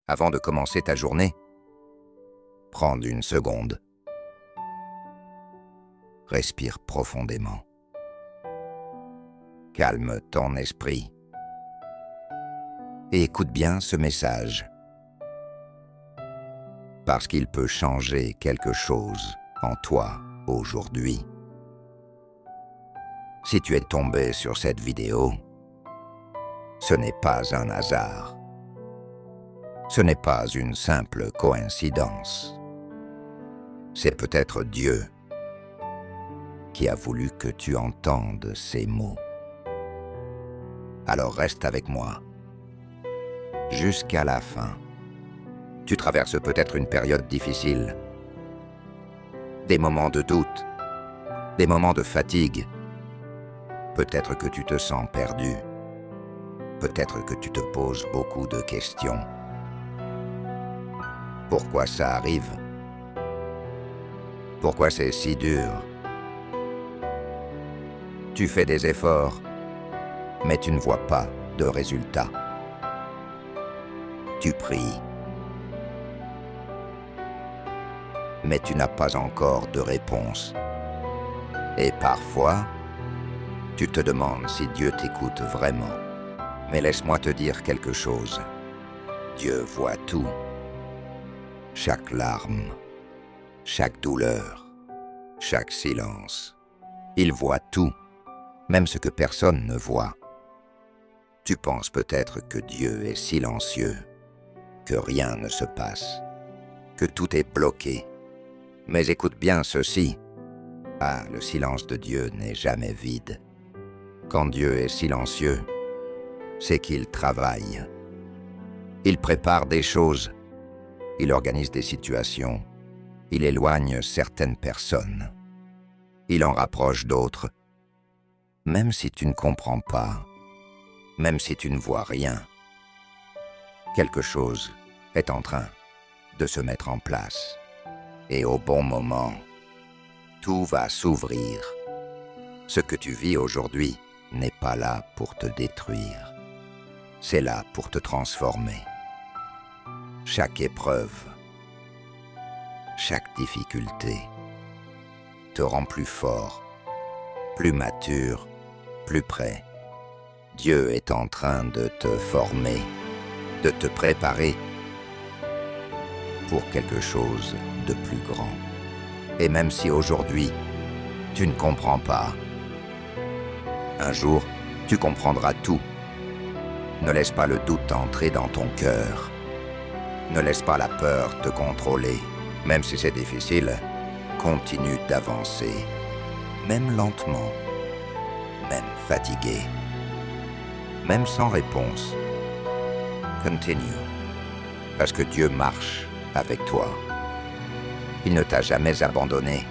Avant de commencer ta journée, prends une seconde. Respire profondément. Calme ton esprit. Et écoute bien ce message. Parce qu'il peut changer quelque chose en toi aujourd'hui. Si tu es tombé sur cette vidéo, ce n'est pas un hasard. Ce n'est pas une simple coïncidence. C'est peut-être Dieu qui a voulu que tu entendes ces mots. Alors reste avec moi jusqu'à la fin. Tu traverses peut-être une période difficile, des moments de doute, des moments de fatigue. Peut-être que tu te sens perdu. Peut-être que tu te poses beaucoup de questions. Pourquoi ça arrive? Pourquoi c'est si dur? Tu fais des efforts, mais tu ne vois pas de résultats. Tu pries, mais tu n'as pas encore de réponse. Et parfois, tu te demandes si Dieu t'écoute vraiment. Mais laisse-moi te dire quelque chose. Dieu voit tout. Chaque larme, chaque douleur, chaque silence. Il voit tout, même ce que personne ne voit. Tu penses peut-être que Dieu est silencieux, que rien ne se passe, que tout est bloqué. Mais écoute bien ceci. Ah, le silence de Dieu n'est jamais vide. Quand Dieu est silencieux, c'est qu'il travaille. Il prépare des choses. Il organise des situations. Il éloigne certaines personnes. Il en rapproche d'autres. Même si tu ne comprends pas, même si tu ne vois rien, quelque chose est en train de se mettre en place. Et au bon moment, tout va s'ouvrir. Ce que tu vis aujourd'hui n'est pas là pour te détruire. C'est là pour te transformer. Chaque épreuve, chaque difficulté te rend plus fort, plus mature, plus prêt. Dieu est en train de te former, de te préparer pour quelque chose de plus grand. Et même si aujourd'hui, tu ne comprends pas, un jour, tu comprendras tout. Ne laisse pas le doute entrer dans ton cœur. Ne laisse pas la peur te contrôler. Même si c'est difficile, continue d'avancer. Même lentement, même fatigué, même sans réponse. Continue. Parce que Dieu marche avec toi. Il ne t'a jamais abandonné.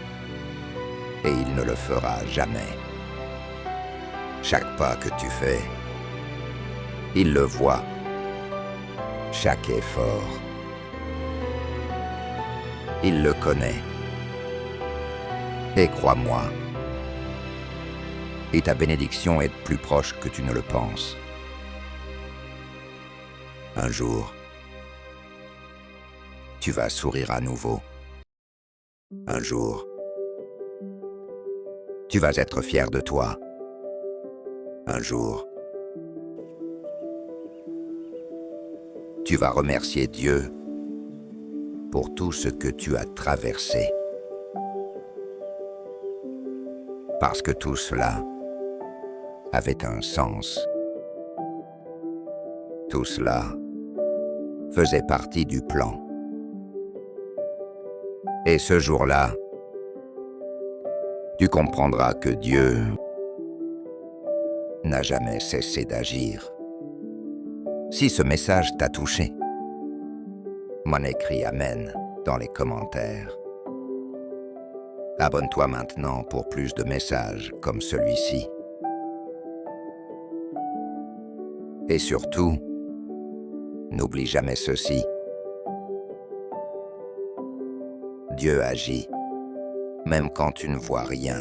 Et il ne le fera jamais. Chaque pas que tu fais, il le voit. Chaque effort, il le connaît. Et crois-moi, et ta bénédiction est plus proche que tu ne le penses. Un jour, tu vas sourire à nouveau. Un jour, tu vas être fier de toi. Un jour, tu vas remercier Dieu pour tout ce que tu as traversé. Parce que tout cela avait un sens. Tout cela faisait partie du plan. Et ce jour-là, tu comprendras que Dieu n'a jamais cessé d'agir. Si ce message t'a touché, m'en écris Amen dans les commentaires. Abonne-toi maintenant pour plus de messages comme celui-ci. Et surtout, n'oublie jamais ceci. Dieu agit, même quand tu ne vois rien.